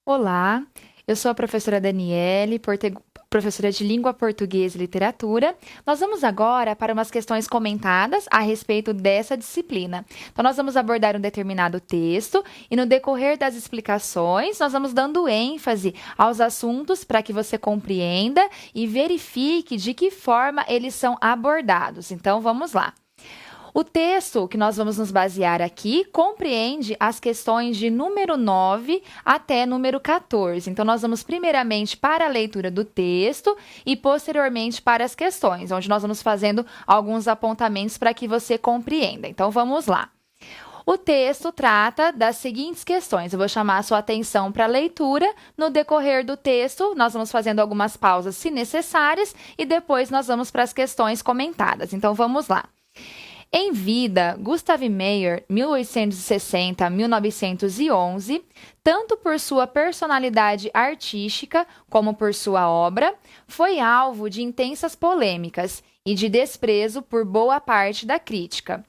Olá, eu sou a professora Daniele, professora de Língua Portuguesa e Literatura. Nós vamos agora para umas questões comentadas a respeito dessa disciplina. Então, nós vamos abordar um determinado texto e, no decorrer das explicações, nós vamos dando ênfase aos assuntos para que você compreenda e verifique de que forma eles são abordados. Então, vamos lá. O texto que nós vamos nos basear aqui compreende as questões de número 9 até número 14. Então, nós vamos primeiramente para a leitura do texto e posteriormente para as questões, onde nós vamos fazendo alguns apontamentos para que você compreenda. Então, vamos lá. O texto trata das seguintes questões. Eu vou chamar a sua atenção para a leitura. No decorrer do texto, nós vamos fazendo algumas pausas, se necessárias, e depois nós vamos para as questões comentadas. Então, vamos lá. Em vida, Gustav Mahler, 1860-1911, tanto por sua personalidade artística como por sua obra, foi alvo de intensas polêmicas e de desprezo por boa parte da crítica.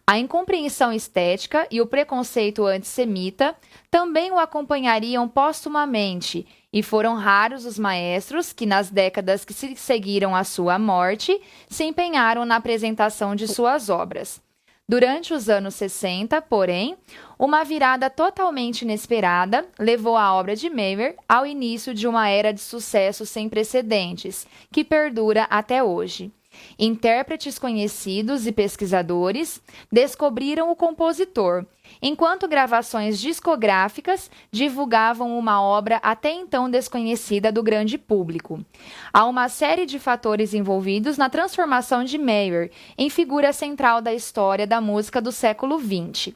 A incompreensão estética e o preconceito antissemita também o acompanhariam póstumamente, e foram raros os maestros que, nas décadas que se seguiram à sua morte, se empenharam na apresentação de suas obras. Durante os anos 60, porém, uma virada totalmente inesperada levou a obra de Mahler ao início de uma era de sucesso sem precedentes, que perdura até hoje. Intérpretes conhecidos e pesquisadores descobriram o compositor, enquanto gravações discográficas divulgavam uma obra até então desconhecida do grande público. Há uma série de fatores envolvidos na transformação de Mahler em figura central da história da música do século XX.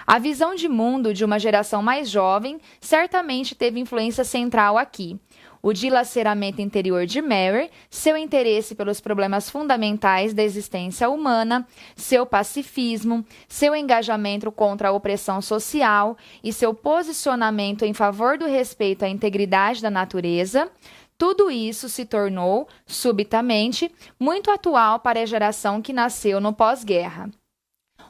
A visão de mundo de uma geração mais jovem certamente teve influência central aqui. O dilaceramento interior de Mahler, seu interesse pelos problemas fundamentais da existência humana, seu pacifismo, seu engajamento contra a opressão social e seu posicionamento em favor do respeito à integridade da natureza, tudo isso se tornou, subitamente, muito atual para a geração que nasceu no pós-guerra.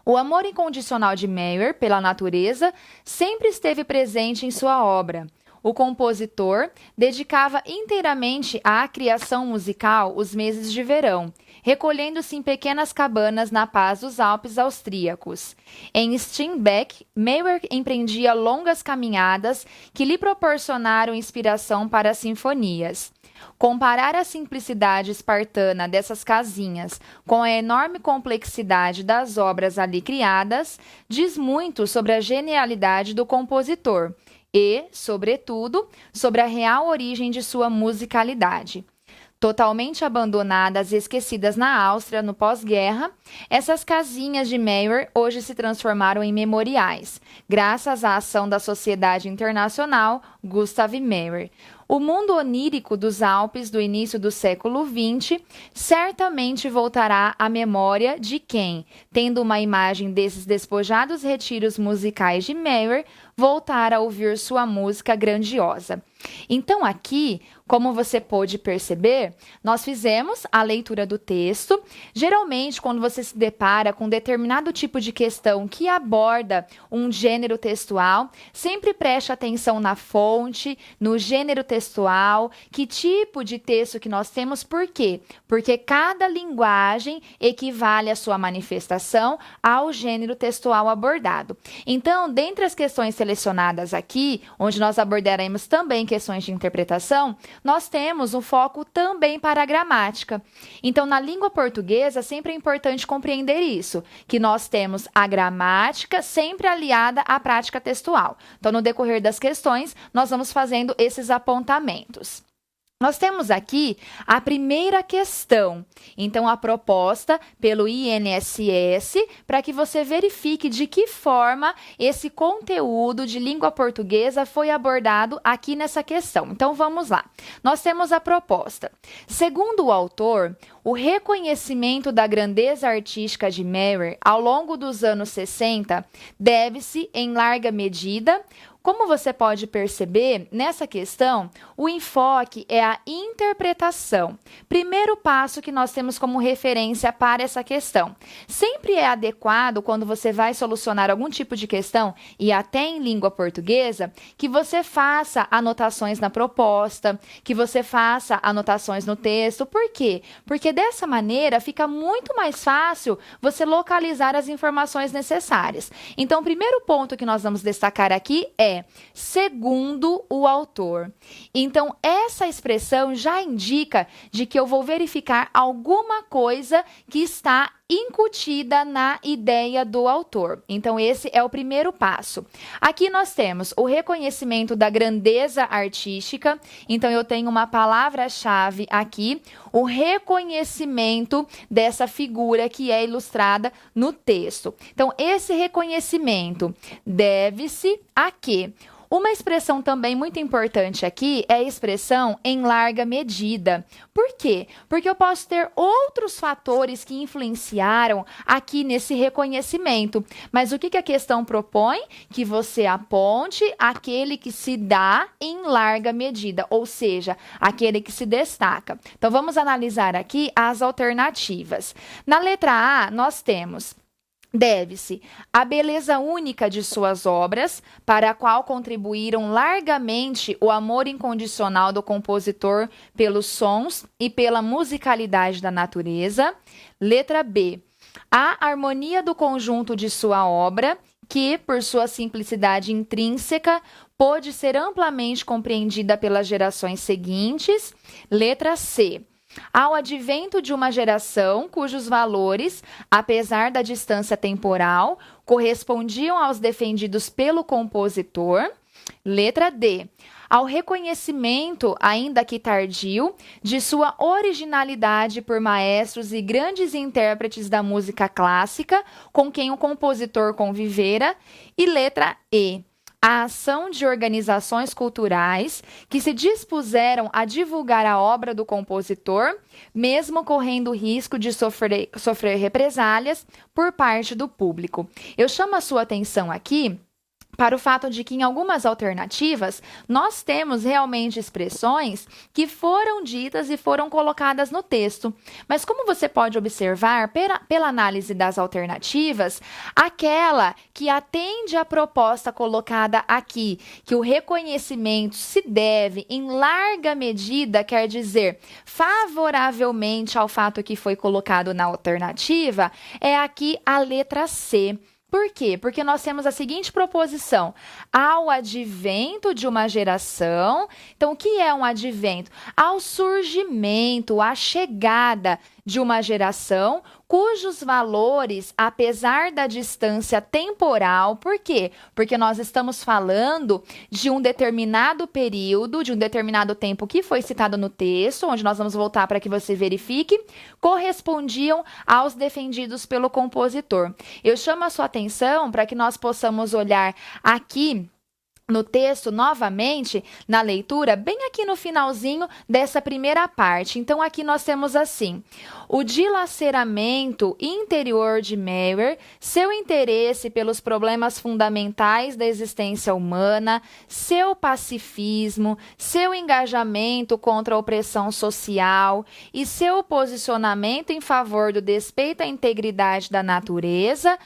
O amor incondicional de Mahler pela natureza sempre esteve presente em sua obra. O compositor dedicava inteiramente à criação musical os meses de verão, recolhendo-se em pequenas cabanas na paz dos Alpes austríacos. Em Steinbeck, Mahler empreendia longas caminhadas que lhe proporcionaram inspiração para as sinfonias. Comparar a simplicidade espartana dessas casinhas com a enorme complexidade das obras ali criadas diz muito sobre a genialidade do compositor e, sobretudo, sobre a real origem de sua musicalidade. Totalmente abandonadas e esquecidas na Áustria no pós-guerra, essas casinhas de Mahler hoje se transformaram em memoriais, graças à ação da Sociedade Internacional Gustav Mahler. O mundo onírico dos Alpes do início do século XX certamente voltará à memória de quem, tendo uma imagem desses despojados retiros musicais de Mahler, voltar a ouvir sua música grandiosa. Então, aqui, como você pôde perceber, nós fizemos a leitura do texto. Geralmente, quando você se depara com determinado tipo de questão que aborda um gênero textual, sempre preste atenção na fonte, no gênero textual, que tipo de texto que nós temos, por quê? Porque cada linguagem equivale à sua manifestação ao gênero textual abordado. Então, dentre as questões selecionadas aqui, onde nós abordaremos também questões de interpretação, nós temos um foco também para a gramática. Então, na língua portuguesa, sempre é importante compreender isso, que nós temos a gramática sempre aliada à prática textual. Então, no decorrer das questões, nós vamos fazendo esses apontamentos. Nós temos aqui a primeira questão, então a proposta pelo INSS, para que você verifique de que forma esse conteúdo de língua portuguesa foi abordado aqui nessa questão. Então vamos lá. Nós temos a proposta. Segundo o autor, o reconhecimento da grandeza artística de Mahler ao longo dos anos 60 deve-se, em larga medida, Como você pode perceber, nessa questão, o enfoque é a interpretação. Primeiro passo que nós temos como referência para essa questão. Sempre é adequado, quando você vai solucionar algum tipo de questão, e até em língua portuguesa, que você faça anotações na proposta, que você faça anotações no texto. Por quê? Porque dessa maneira fica muito mais fácil você localizar as informações necessárias. Então, o primeiro ponto que nós vamos destacar aqui é segundo o autor. Então, essa expressão já indica de que eu vou verificar alguma coisa que está incutida na ideia do autor. Então, esse é o primeiro passo. Aqui nós temos o reconhecimento da grandeza artística. Então, eu tenho uma palavra-chave aqui, o reconhecimento dessa figura que é ilustrada no texto. Então, esse reconhecimento deve-se a quê? Uma expressão também muito importante aqui é a expressão em larga medida. Por quê? Porque eu posso ter outros fatores que influenciaram aqui nesse reconhecimento. Mas o que a questão propõe? Que você aponte aquele que se dá em larga medida, ou seja, aquele que se destaca. Então, vamos analisar aqui as alternativas. Na letra A, nós temos: deve-se à beleza única de suas obras, para a qual contribuíram largamente o amor incondicional do compositor pelos sons e pela musicalidade da natureza. Letra B, à harmonia do conjunto de sua obra, que, por sua simplicidade intrínseca, pôde ser amplamente compreendida pelas gerações seguintes. Letra C, ao advento de uma geração cujos valores, apesar da distância temporal, correspondiam aos defendidos pelo compositor. Letra D, ao reconhecimento, ainda que tardio, de sua originalidade por maestros e grandes intérpretes da música clássica com quem o compositor convivera. E letra E, a ação de organizações culturais que se dispuseram a divulgar a obra do compositor, mesmo correndo o risco de sofrer represálias por parte do público. Eu chamo a sua atenção aqui para o fato de que em algumas alternativas nós temos realmente expressões que foram ditas e foram colocadas no texto. Mas como você pode observar pela análise das alternativas, aquela que atende à proposta colocada aqui, que o reconhecimento se deve em larga medida, quer dizer, favoravelmente ao fato que foi colocado na alternativa, é aqui a letra C. Por quê? Porque nós temos a seguinte proposição: ao advento de uma geração. Então, o que é um advento? Ao surgimento, à chegada de uma geração cujos valores, apesar da distância temporal, por quê? Porque nós estamos falando de um determinado período, de um determinado tempo que foi citado no texto, onde nós vamos voltar para que você verifique, correspondiam aos defendidos pelo compositor. Eu chamo a sua atenção para que nós possamos olhar aqui no texto, novamente, na leitura, bem aqui no finalzinho dessa primeira parte. Então, aqui nós temos assim: o dilaceramento interior de Meier, seu interesse pelos problemas fundamentais da existência humana, seu pacifismo, seu engajamento contra a opressão social e seu posicionamento em favor do respeito à integridade da natureza,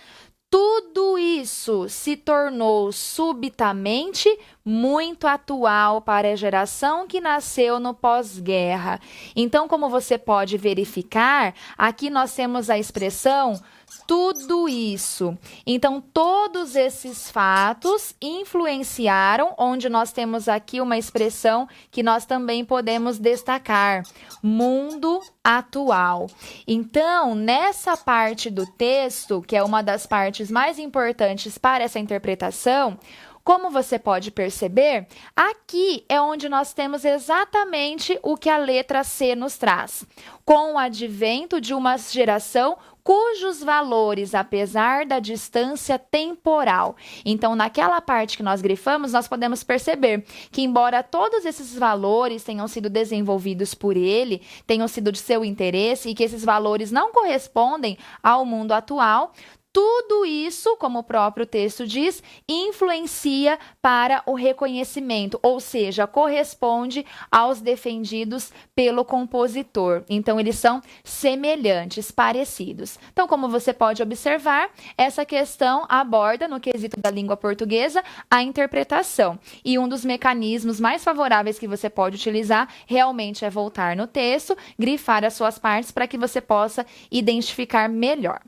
tudo isso se tornou subitamente muito atual para a geração que nasceu no pós-guerra. Então, como você pode verificar, aqui nós temos a expressão tudo isso. Então, todos esses fatos influenciaram, onde nós temos aqui uma expressão que nós também podemos destacar: mundo atual. Então, nessa parte do texto, que é uma das partes mais importantes para essa interpretação, como você pode perceber, aqui é onde nós temos exatamente o que a letra C nos traz. Com o advento de uma geração cujos valores, apesar da distância temporal. Então, naquela parte que nós grifamos, nós podemos perceber que, embora todos esses valores tenham sido desenvolvidos por ele, tenham sido de seu interesse e que esses valores não correspondem ao mundo atual, Tudo isso, como o próprio texto diz, influencia para o reconhecimento, ou seja, corresponde aos defendidos pelo compositor. Então, eles são semelhantes, parecidos. Então, como você pode observar, essa questão aborda, no quesito da língua portuguesa, a interpretação. E um dos mecanismos mais favoráveis que você pode utilizar realmente é voltar no texto, grifar as suas partes para que você possa identificar melhor.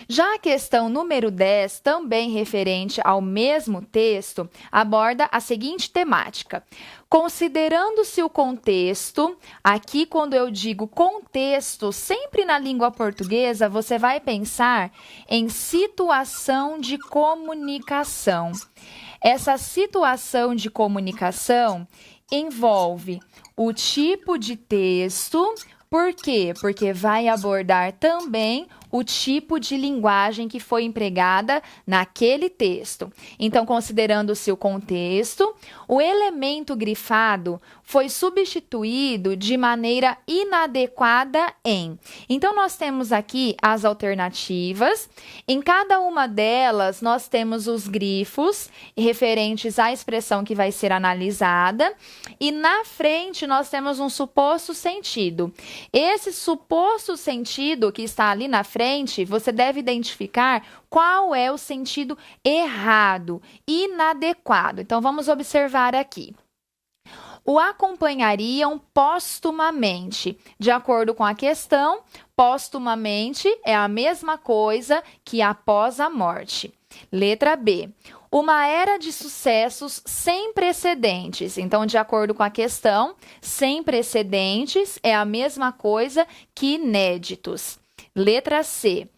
Já a questão número 10, também referente ao mesmo texto, aborda a seguinte temática. Considerando-se o contexto, aqui quando eu digo contexto, sempre na língua portuguesa, você vai pensar em situação de comunicação. Essa situação de comunicação envolve o tipo de texto. Por quê? Porque vai abordar também o tipo de linguagem que foi empregada naquele texto. Então, considerando-se o contexto, o elemento grifado foi substituído de maneira inadequada em. Então, nós temos aqui as alternativas. Em cada uma delas, nós temos os grifos referentes à expressão que vai ser analisada. E na frente, nós temos um suposto sentido. Esse suposto sentido que está ali na frente, você deve identificar qual é o sentido errado, inadequado. Então, vamos observar aqui. O acompanhariam póstumamente. De acordo com a questão, póstumamente é a mesma coisa que após a morte. Letra B. Uma era de sucessos sem precedentes. Então, de acordo com a questão, sem precedentes é a mesma coisa que inéditos. Letra C.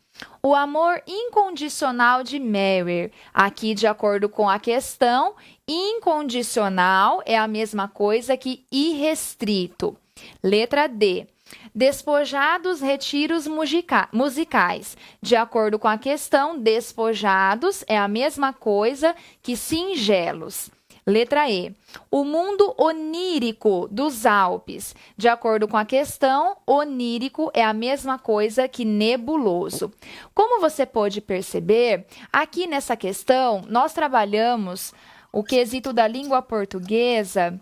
O amor incondicional de Mary. Aqui, de acordo com a questão, incondicional é a mesma coisa que irrestrito. Letra D. Despojados retiros musicais. De acordo com a questão, despojados é a mesma coisa que singelos. Letra E. O mundo onírico dos Alpes. De acordo com a questão, onírico é a mesma coisa que nebuloso. Como você pode perceber, aqui nessa questão, nós trabalhamos o quesito da língua portuguesa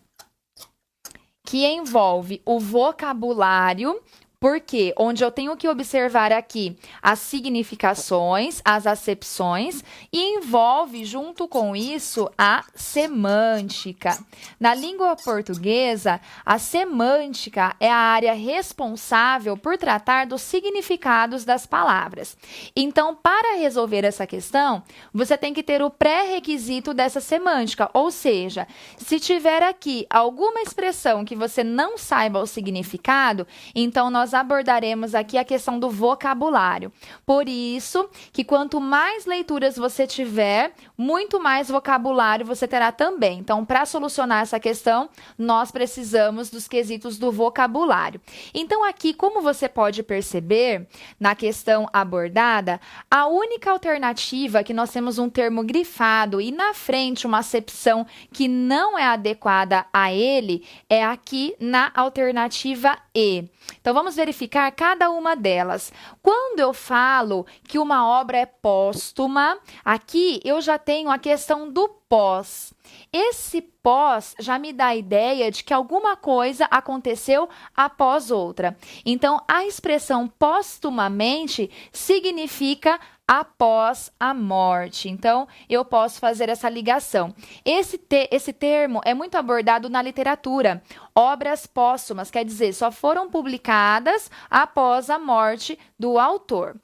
que envolve o vocabulário. Porque onde eu tenho que observar aqui as significações, as acepções, e envolve, junto com isso, a semântica. Na língua portuguesa, a semântica é a área responsável por tratar dos significados das palavras. Então, para resolver essa questão, você tem que ter o pré-requisito dessa semântica, ou seja, se tiver aqui alguma expressão que você não saiba o significado, então nós abordaremos aqui a questão do vocabulário. Por isso, que quanto mais leituras você tiver, muito mais vocabulário você terá também. Então, para solucionar essa questão, nós precisamos dos quesitos do vocabulário. Então, aqui, como você pode perceber, na questão abordada, a única alternativa que nós temos um termo grifado e na frente uma acepção que não é adequada a ele, é aqui na alternativa E. Então, vamos verificar cada uma delas. Quando eu falo que uma obra é póstuma, aqui eu já tenho a questão do pós. Esse pós já me dá a ideia de que alguma coisa aconteceu após outra. Então, a expressão póstumamente significa após a morte. Então, eu posso fazer essa ligação. Esse termo é muito abordado na literatura. Obras póstumas, quer dizer, só foram publicadas após a morte do autor.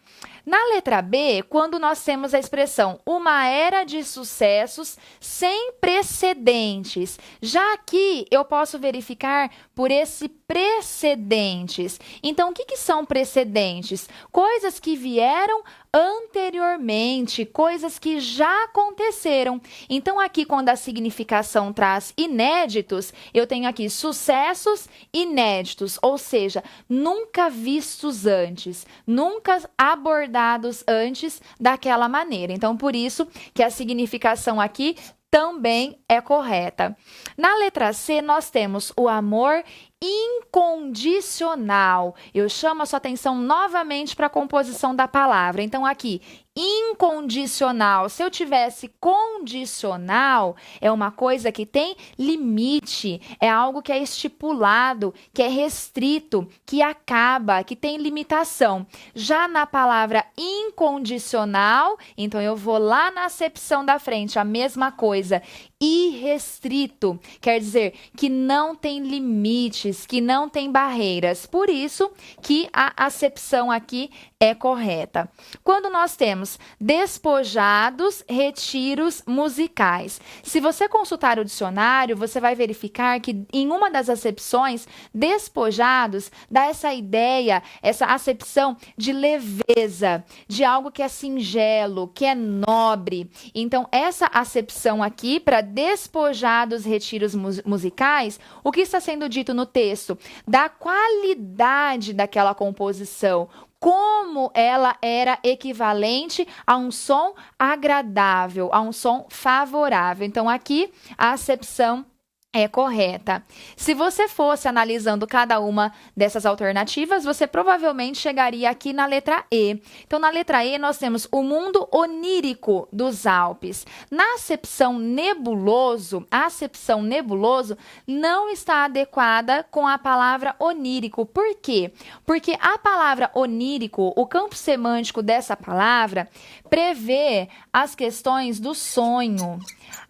Na letra B, quando nós temos a expressão uma era de sucessos sem precedentes. Já aqui, eu posso verificar por esse precedentes. Então, o que são precedentes? Coisas que vieram anteriormente, coisas que já aconteceram. Então, aqui, quando a significação traz inéditos, eu tenho aqui sucessos inéditos, ou seja, nunca vistos antes, nunca abordados antes daquela maneira. Então, por isso que a significação aqui também é correta. Na letra C, nós temos o amor incondicional. Eu chamo a sua atenção novamente para a composição da palavra. Então, aqui, incondicional. Se eu tivesse condicional, é uma coisa que tem limite, é algo que é estipulado, que é restrito, que acaba, que tem limitação. Já na palavra incondicional, então eu vou lá na acepção da frente, a mesma coisa. Irrestrito, quer dizer que não tem limites, que não tem barreiras. Por isso que a acepção aqui é correta. Quando nós temos despojados, retiros musicais. Se você consultar o dicionário, você vai verificar que em uma das acepções, despojados dá essa ideia, essa acepção de leveza, de algo que é singelo, que é nobre. Então, essa acepção aqui, para despojados, retiros musicais, o que está sendo dito no texto? Da qualidade daquela composição, como ela era equivalente a um som agradável, a um som favorável. Então, aqui a acepção é correta. Se você fosse analisando cada uma dessas alternativas, você provavelmente chegaria aqui na letra E. Então, na letra E, nós temos o mundo onírico dos Alpes. Na acepção nebuloso, a acepção nebuloso não está adequada com a palavra onírico. Por quê? Porque a palavra onírico, o campo semântico dessa palavra, prevê as questões do sonho,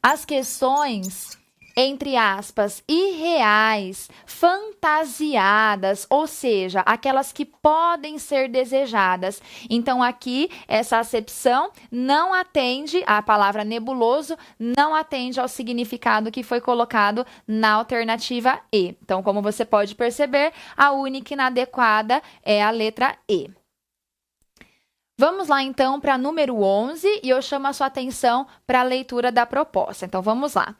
as questões, entre aspas, irreais, fantasiadas, ou seja, aquelas que podem ser desejadas. Então, aqui, essa acepção não atende, a palavra nebuloso não atende ao significado que foi colocado na alternativa E. Então, como você pode perceber, a única inadequada é a letra E. Vamos lá, então, para número 11, e eu chamo a sua atenção para a leitura da proposta. Então, vamos lá.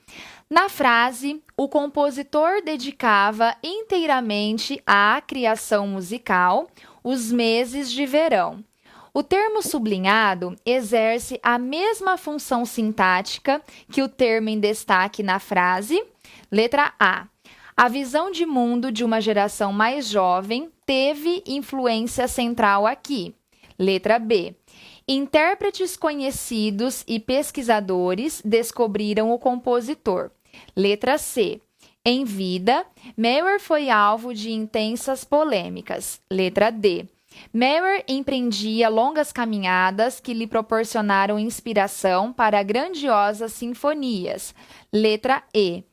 Na frase, o compositor dedicava inteiramente à criação musical os meses de verão. O termo sublinhado exerce a mesma função sintática que o termo em destaque na frase. Letra A. A visão de mundo de uma geração mais jovem teve influência central aqui. Letra B. Intérpretes conhecidos e pesquisadores descobriram o compositor. Letra C. Em vida, Maier foi alvo de intensas polêmicas. Letra D. Maier empreendia longas caminhadas que lhe proporcionaram inspiração para grandiosas sinfonias. Letra E.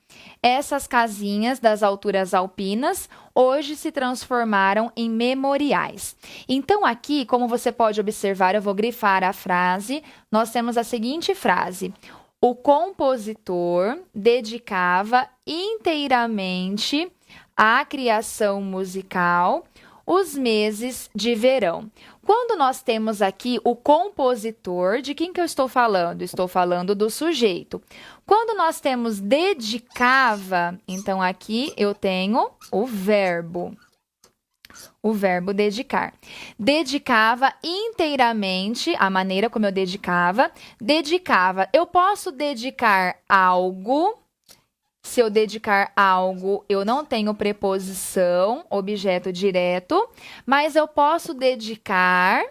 Essas casinhas das alturas alpinas hoje se transformaram em memoriais. Então, aqui, como você pode observar, eu vou grifar a frase. Nós temos a seguinte frase: o compositor dedicava inteiramente à criação musical os meses de verão. Quando nós temos aqui o compositor, de quem que eu estou falando? Estou falando do sujeito. Quando nós temos dedicava, então aqui eu tenho o verbo dedicar. Dedicava inteiramente, a maneira como eu dedicava. Eu posso dedicar algo. Se eu dedicar algo, eu não tenho preposição, objeto direto, mas eu posso dedicar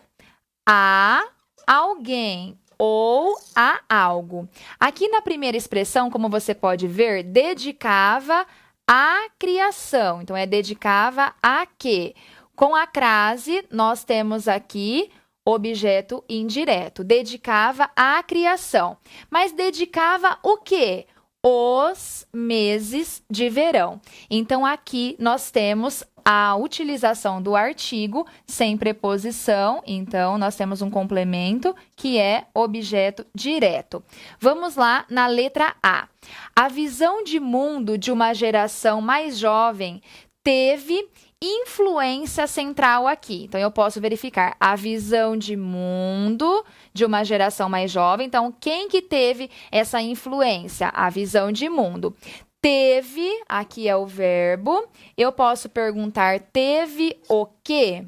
a alguém ou a algo. Aqui na primeira expressão, como você pode ver, dedicava à criação. Então, é dedicava a quê? Com a crase, nós temos aqui objeto indireto. Dedicava à criação. Mas dedicava o quê? Os meses de verão. Então, aqui nós temos a utilização do artigo sem preposição. Então, nós temos um complemento que é objeto direto. Vamos lá na letra A. A visão de mundo de uma geração mais jovem teve influência central aqui. Então, eu posso verificar a visão de mundo de uma geração mais jovem. Então, quem que teve essa influência? A visão de mundo. Teve, aqui é o verbo. Eu posso perguntar, teve o quê?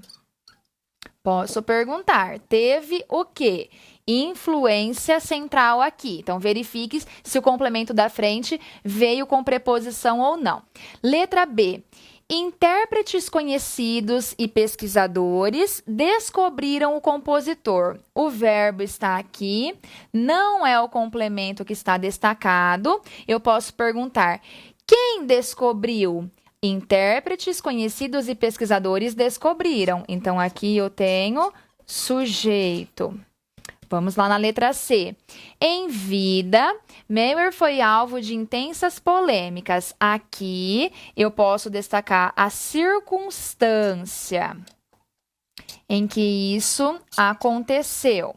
Posso perguntar, teve o quê? Influência central aqui. Então, verifique se o complemento da frente veio com preposição ou não. Letra B. Intérpretes conhecidos e pesquisadores descobriram o compositor. O verbo está aqui, não é o complemento que está destacado. Eu posso perguntar: quem descobriu? Intérpretes conhecidos e pesquisadores descobriram. Então, aqui eu tenho sujeito. Vamos lá na letra C. Em vida, Meurer foi alvo de intensas polêmicas. Aqui eu posso destacar a circunstância em que isso aconteceu.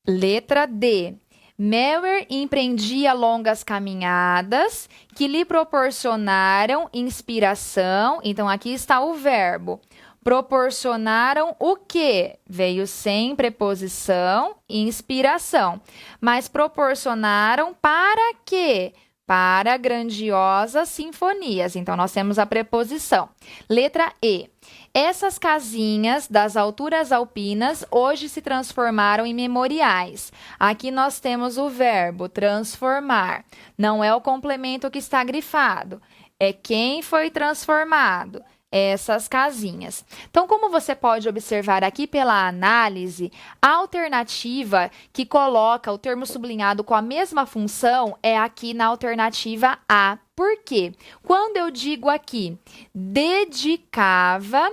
Letra D. Meurer empreendia longas caminhadas que lhe proporcionaram inspiração. Então, aqui está o verbo. Proporcionaram o quê? Veio sem preposição, inspiração. Mas proporcionaram para quê? Para grandiosas sinfonias. Então, nós temos a preposição. Letra E. Essas casinhas das alturas alpinas hoje se transformaram em memoriais. Aqui nós temos o verbo transformar. Não é o complemento que está grifado. É quem foi transformado. Essas casinhas. Então, como você pode observar aqui pela análise, a alternativa que coloca o termo sublinhado com a mesma função é aqui na alternativa A. Por quê? Quando eu digo aqui, dedicava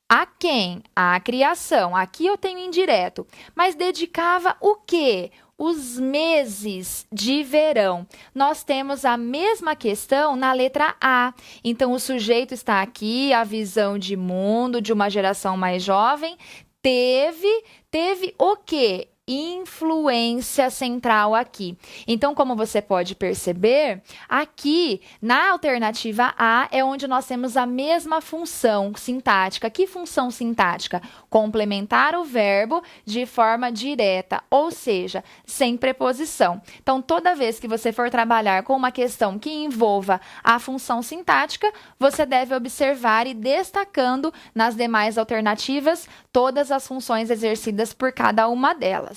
a quem? À criação. Aqui eu tenho indireto. Mas dedicava o quê? Os meses de verão. Nós temos a mesma questão na letra A. Então, o sujeito está aqui, a visão de mundo de uma geração mais jovem. Teve o quê? Influência central aqui. Então, como você pode perceber, aqui na alternativa A é onde nós temos a mesma função sintática. Que função sintática? Complementar o verbo de forma direta, ou seja, sem preposição. Então, toda vez que você for trabalhar com uma questão que envolva a função sintática, você deve observar e destacando nas demais alternativas todas as funções exercidas por cada uma delas.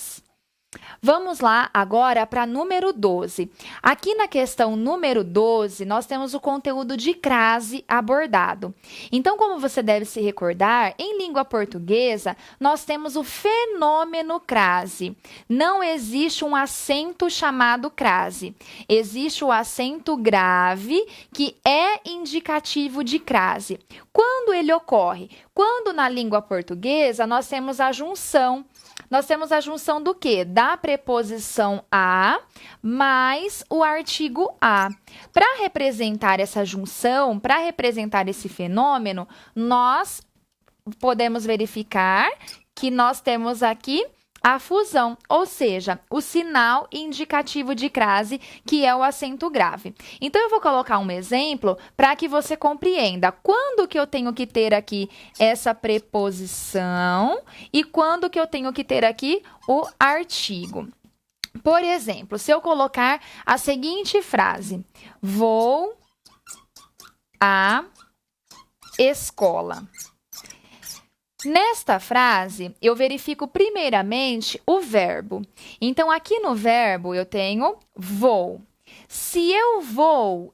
Vamos lá agora para número 12. Aqui na questão número 12, nós temos o conteúdo de crase abordado. Então, como você deve se recordar, em língua portuguesa, nós temos o fenômeno crase. Não existe um acento chamado crase. Existe o acento grave, que é indicativo de crase. Quando ele ocorre? Quando na língua portuguesa nós temos a junção. Nós temos a junção do quê? Da preposição a mais o artigo a. Para representar essa junção, para representar esse fenômeno, nós podemos verificar que nós temos aqui a fusão, ou seja, o sinal indicativo de crase, que é o acento grave. Então, eu vou colocar um exemplo para que você compreenda quando que eu tenho que ter aqui essa preposição e quando que eu tenho que ter aqui o artigo. Por exemplo, se eu colocar a seguinte frase: vou à escola. Nesta frase, eu verifico primeiramente o verbo. Então, aqui no verbo, eu tenho vou. Se eu vou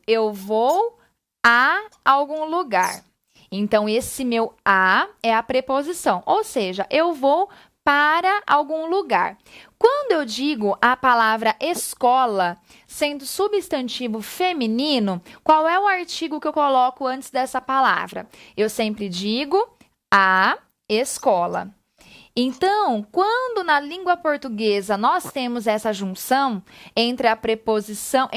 a algum lugar. Então, esse meu a é a preposição, ou seja, eu vou para algum lugar. Quando eu digo a palavra escola, sendo substantivo feminino, qual é o artigo que eu coloco antes dessa palavra? Eu sempre digo a escola. Então, quando na língua portuguesa nós temos essa junção entre a preposição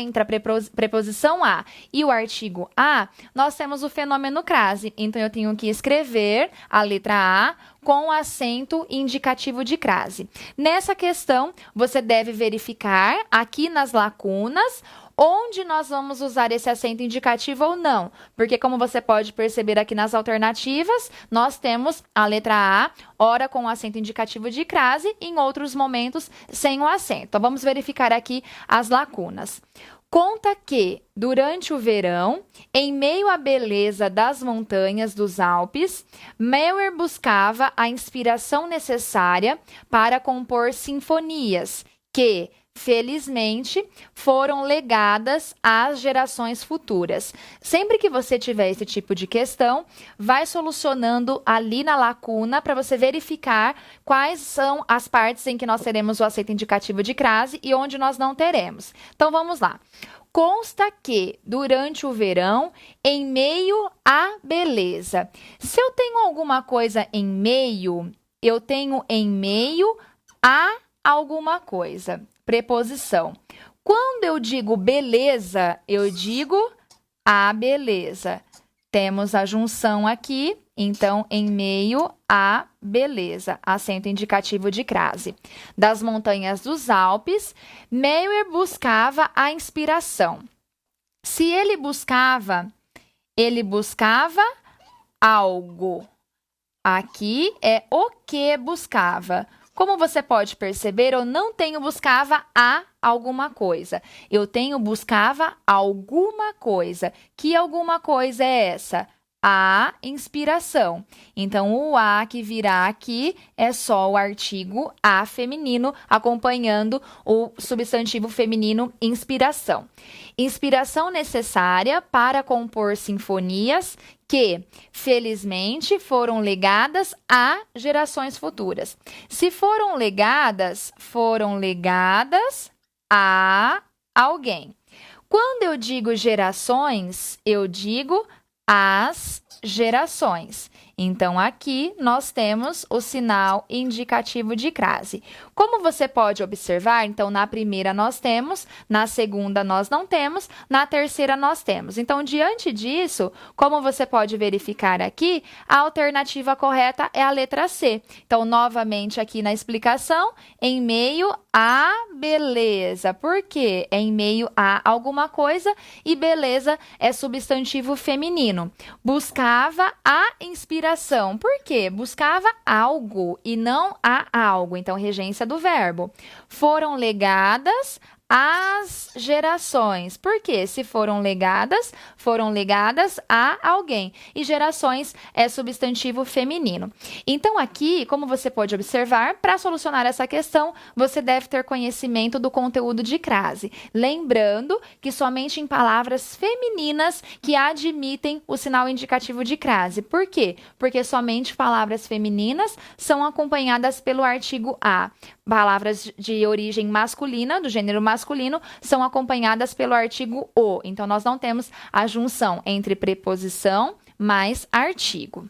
a e o artigo a, nós temos o fenômeno crase. Então, eu tenho que escrever a letra A com o acento indicativo de crase. Nessa questão, você deve verificar aqui nas lacunas onde nós vamos usar esse acento indicativo ou não. Porque, como você pode perceber aqui nas alternativas, nós temos a letra A, ora com o acento indicativo de crase, em outros momentos sem o acento. Então, vamos verificar aqui as lacunas. Conta que, durante o verão, em meio à beleza das montanhas dos Alpes, Meurer buscava a inspiração necessária para compor sinfonias que, felizmente, foram legadas às gerações futuras. Sempre que você tiver esse tipo de questão, vai solucionando ali na lacuna para você verificar quais são as partes em que nós teremos o aceito indicativo de crase e onde nós não teremos. Então, vamos lá. Consta que, durante o verão, em meio à beleza. Se eu tenho alguma coisa em meio, eu tenho em meio a alguma coisa. Preposição. Quando eu digo beleza, eu digo a beleza. Temos a junção aqui, então, em meio a beleza. Acento indicativo de crase. Das montanhas dos Alpes, Meier buscava a inspiração. Se ele buscava algo. Aqui é o que buscava. Como você pode perceber, eu não tenho buscava a alguma coisa. Eu tenho buscava alguma coisa. Que alguma coisa é essa? A inspiração. Então, o a que virá aqui é só o artigo a feminino, acompanhando o substantivo feminino inspiração. Inspiração necessária para compor sinfonias que, felizmente, foram legadas a gerações futuras. Se foram legadas a alguém. Quando eu digo gerações, eu digo as gerações. Então, aqui nós temos o sinal indicativo de crase. Como você pode observar, então, na primeira nós temos, na segunda nós não temos, na terceira nós temos. Então, diante disso, como você pode verificar aqui, a alternativa correta é a letra C. Então, novamente aqui na explicação, em meio a beleza. Por quê? É em meio a alguma coisa e beleza é substantivo feminino. Buscava a inspiração. Por quê? Buscava algo e não a algo. Então, regência do verbo. Foram legadas às gerações. Por quê? Se foram legadas a alguém. E gerações é substantivo feminino. Então, aqui, como você pode observar, para solucionar essa questão, você deve ter conhecimento do conteúdo de crase. Lembrando que somente em palavras femininas que admitem o sinal indicativo de crase. Por quê? Porque somente palavras femininas são acompanhadas pelo artigo a. Palavras de origem masculina, do gênero masculino, são acompanhadas pelo artigo o. Então, nós não temos a junção entre preposição mais artigo.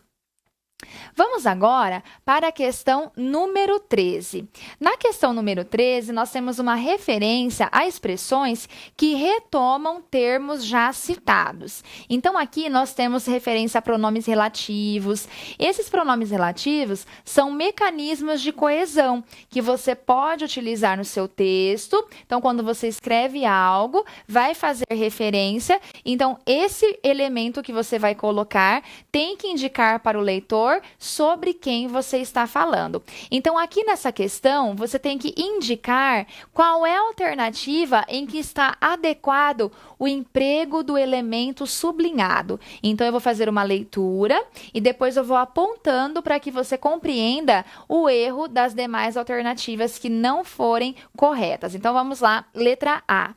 Vamos agora para a questão número 13. Na questão número 13, nós temos uma referência a expressões que retomam termos já citados. Então, aqui nós temos referência a pronomes relativos. Esses pronomes relativos são mecanismos de coesão que você pode utilizar no seu texto. Então, quando você escreve algo, vai fazer referência. Então, esse elemento que você vai colocar tem que indicar para o leitor sobre quem você está falando. Então, aqui nessa questão, você tem que indicar qual é a alternativa em que está adequado o emprego do elemento sublinhado. Então, eu vou fazer uma leitura e depois eu vou apontando para que você compreenda o erro das demais alternativas que não forem corretas. Então, vamos lá. Letra A.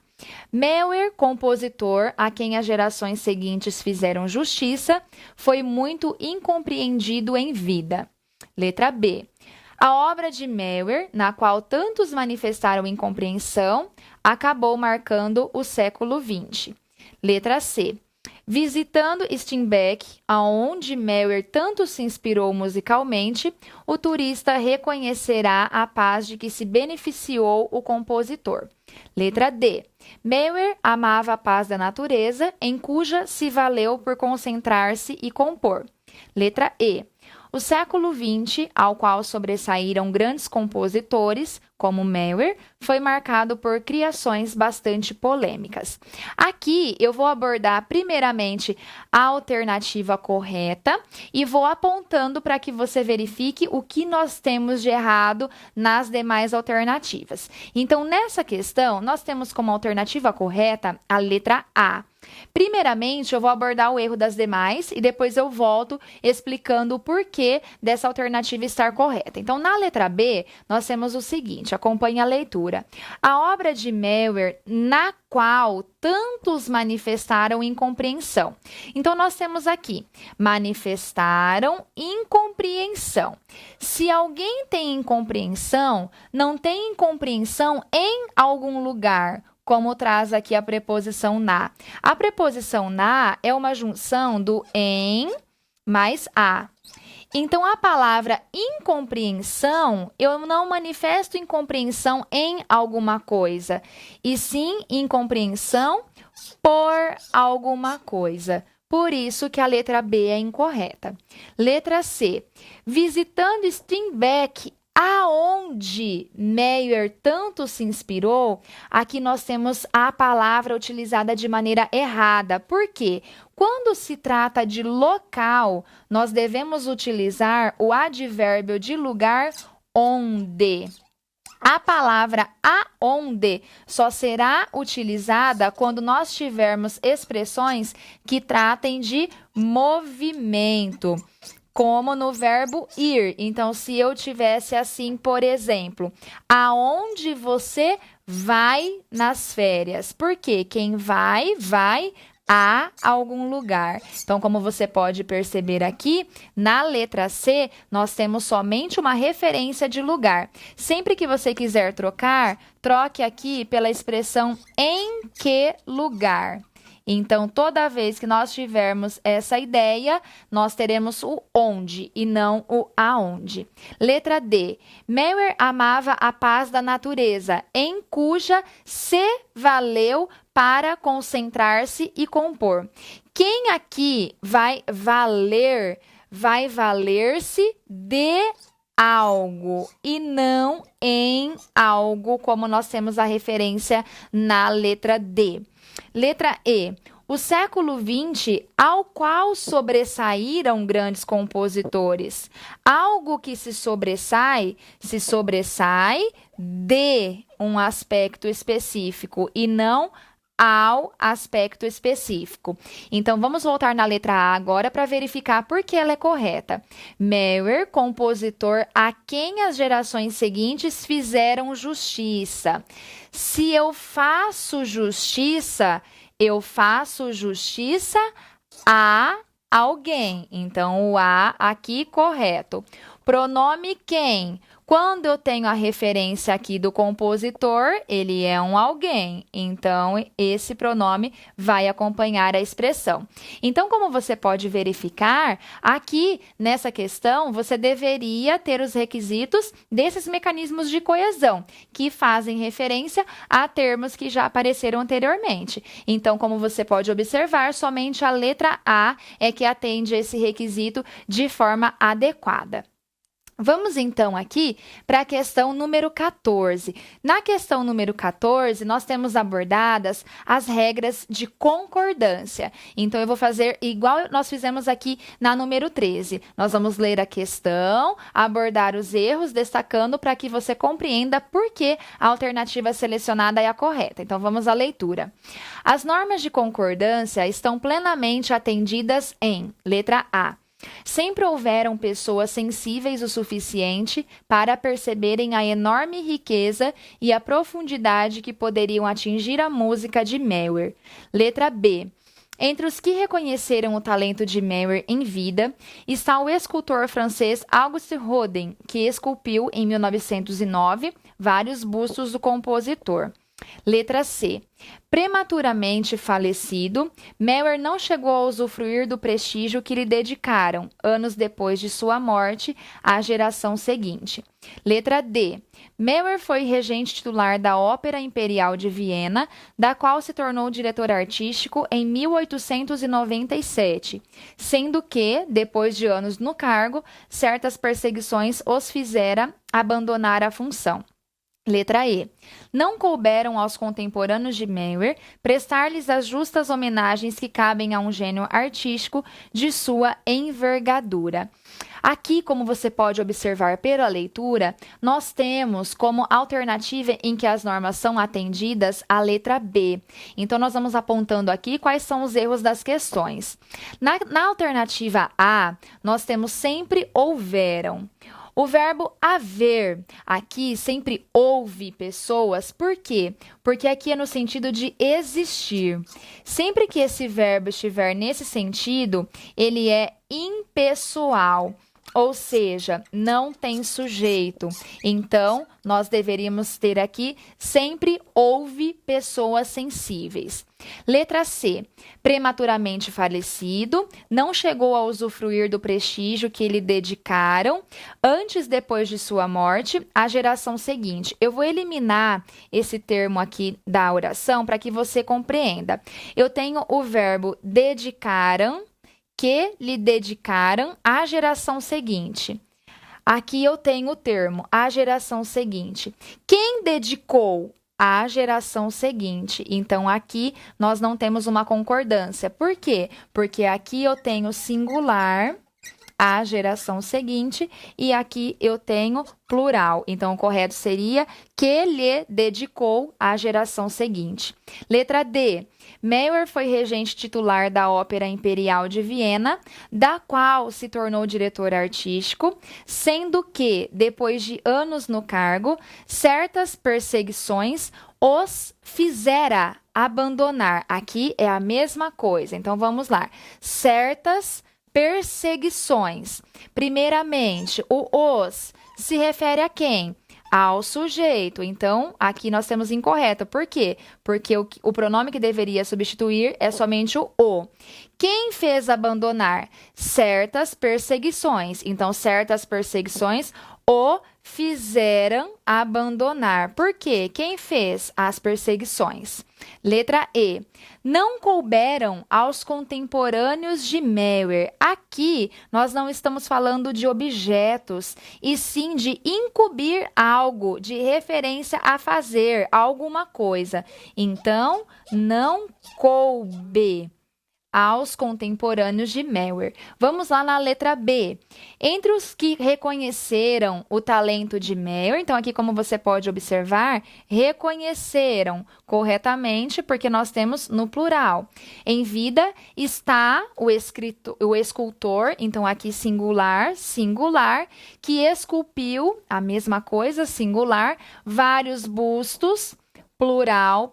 Meier, compositor a quem as gerações seguintes fizeram justiça, foi muito incompreendido em vida. Letra B. A obra de Meier, na qual tantos manifestaram incompreensão, acabou marcando o século XX. Letra C. Visitando Steinbeck, aonde Meier tanto se inspirou musicalmente, o turista reconhecerá a paz de que se beneficiou o compositor. Letra D. Meier amava a paz da natureza, em cuja se valeu por concentrar-se e compor. Letra E. O século XX, ao qual sobressaíram grandes compositores, como Meier, foi marcado por criações bastante polêmicas. Aqui eu vou abordar primeiramente a alternativa correta e vou apontando para que você verifique o que nós temos de errado nas demais alternativas. Então, nessa questão, nós temos como alternativa correta a letra A. Primeiramente, eu vou abordar o erro das demais e depois eu volto explicando o porquê dessa alternativa estar correta. Então, na letra B, nós temos o seguinte, acompanhe a leitura. A obra de Mauer, na qual tantos manifestaram incompreensão. Então, nós temos aqui, manifestaram incompreensão. Se alguém tem incompreensão, não tem incompreensão em algum lugar, como traz aqui a preposição na. A preposição na é uma junção do em mais a. Então, a palavra incompreensão, eu não manifesto incompreensão em alguma coisa, e sim incompreensão por alguma coisa. Por isso que a letra B é incorreta. Letra C. Visitando Steinbeck, aonde Mauer tanto se inspirou, aqui nós temos a palavra utilizada de maneira errada. Por quê? Quando se trata de local, nós devemos utilizar o advérbio de lugar onde. A palavra aonde só será utilizada quando nós tivermos expressões que tratem de movimento, como no verbo ir. Então, se eu tivesse assim, por exemplo, aonde você vai nas férias? Porque quem vai a algum lugar. Então, como você pode perceber aqui, na letra C, nós temos somente uma referência de lugar. Sempre que você quiser trocar, troque aqui pela expressão em que lugar. Então, toda vez que nós tivermos essa ideia, nós teremos o onde e não o aonde. Letra D. Mauer amava a paz da natureza, em cuja se valeu para concentrar-se e compor. Quem aqui vai valer-se de algo e não em algo, como nós temos a referência na letra D. Letra E. O século XX, ao qual sobressaíram grandes compositores. Algo que se sobressai de um aspecto específico e não ao aspecto específico. Então, vamos voltar na letra A agora para verificar por que ela é correta. Mauer, compositor a quem as gerações seguintes fizeram justiça. Se eu faço justiça a alguém. Então, o a aqui correto. Pronome quem? Quando eu tenho a referência aqui do compositor, ele é um alguém. Então, esse pronome vai acompanhar a expressão. Então, como você pode verificar, aqui nessa questão, você deveria ter os requisitos desses mecanismos de coesão, que fazem referência a termos que já apareceram anteriormente. Então, como você pode observar, somente a letra A é que atende a esse requisito de forma adequada. Vamos então aqui para a questão número 14. Na questão número 14, nós temos abordadas as regras de concordância. Então, eu vou fazer igual nós fizemos aqui na número 13. Nós vamos ler a questão, abordar os erros, destacando para que você compreenda por que a alternativa selecionada é a correta. Então, vamos à leitura. As normas de concordância estão plenamente atendidas em letra A. Sempre houveram pessoas sensíveis o suficiente para perceberem a enorme riqueza e a profundidade que poderiam atingir a música de Mauer. Letra B. Entre os que reconheceram o talento de Mauer em vida, está o escultor francês Auguste Rodin, que esculpiu em 1909 vários bustos do compositor. Letra C. Prematuramente falecido, Mauer não chegou a usufruir do prestígio que lhe dedicaram, anos depois de sua morte, à geração seguinte. Letra D. Mauer foi regente titular da Ópera Imperial de Viena, da qual se tornou diretor artístico em 1897, sendo que, depois de anos no cargo, certas perseguições os fizera abandonar a função. Letra E. Não couberam aos contemporâneos de Mauer prestar-lhes as justas homenagens que cabem a um gênio artístico de sua envergadura. Aqui, como você pode observar pela leitura, nós temos como alternativa em que as normas são atendidas a letra B. Então, nós vamos apontando aqui quais são os erros das questões. Na alternativa A, nós temos sempre houveram. O verbo haver, aqui sempre houve pessoas, por quê? Porque aqui é no sentido de existir. Sempre que esse verbo estiver nesse sentido, ele é impessoal, ou seja, não tem sujeito. Então, nós deveríamos ter aqui sempre houve pessoas sensíveis. Letra C. Prematuramente falecido, não chegou a usufruir do prestígio que lhe dedicaram antes depois de sua morte, a geração seguinte. Eu vou eliminar esse termo aqui da oração para que você compreenda. Eu tenho o verbo dedicaram, que lhe dedicaram à geração seguinte. Aqui eu tenho o termo, a geração seguinte. Quem dedicou à geração seguinte? Então, aqui nós não temos uma concordância. Por quê? Porque aqui eu tenho singular, a geração seguinte, e aqui eu tenho plural. Então, o correto seria que lhe dedicou à geração seguinte. Letra D. Meyerbeer foi regente titular da Ópera Imperial de Viena, da qual se tornou diretor artístico, sendo que, depois de anos no cargo, certas perseguições os fizera abandonar. Aqui é a mesma coisa. Então, vamos lá. Certas perseguições. Primeiramente, o os se refere a quem? Ao sujeito. Então, aqui nós temos incorreto. Por quê? Porque o pronome que deveria substituir é somente o o. Quem fez abandonar? Certas perseguições. Então, certas perseguições o fizeram abandonar. Por quê? Quem fez as perseguições? Letra E. Não couberam aos contemporâneos de Meyerbeer. Aqui, nós não estamos falando de objetos, e sim de incumbir algo, de referência a fazer alguma coisa. Então, não coube aos contemporâneos de Meyerbeer. Vamos lá na letra B. Entre os que reconheceram o talento de Meyerbeer, então aqui como você pode observar, reconheceram corretamente, porque nós temos no plural. Em vida está o escultor, então aqui singular, que esculpiu, a mesma coisa, singular, vários bustos, plural,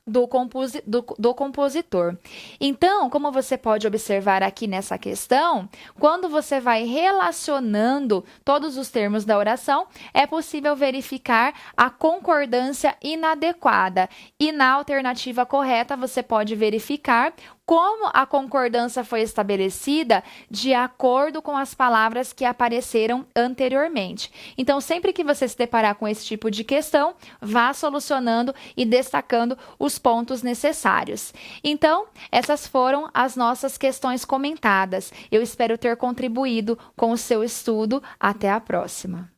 do compositor. Então, como você pode observar aqui nessa questão, quando você vai relacionando todos os termos da oração, é possível verificar a concordância inadequada. E na alternativa correta, você pode verificar como a concordância foi estabelecida de acordo com as palavras que apareceram anteriormente. Então, sempre que você se deparar com esse tipo de questão, vá solucionando e destacando os pontos necessários. Então, essas foram as nossas questões comentadas. Eu espero ter contribuído com o seu estudo. Até a próxima.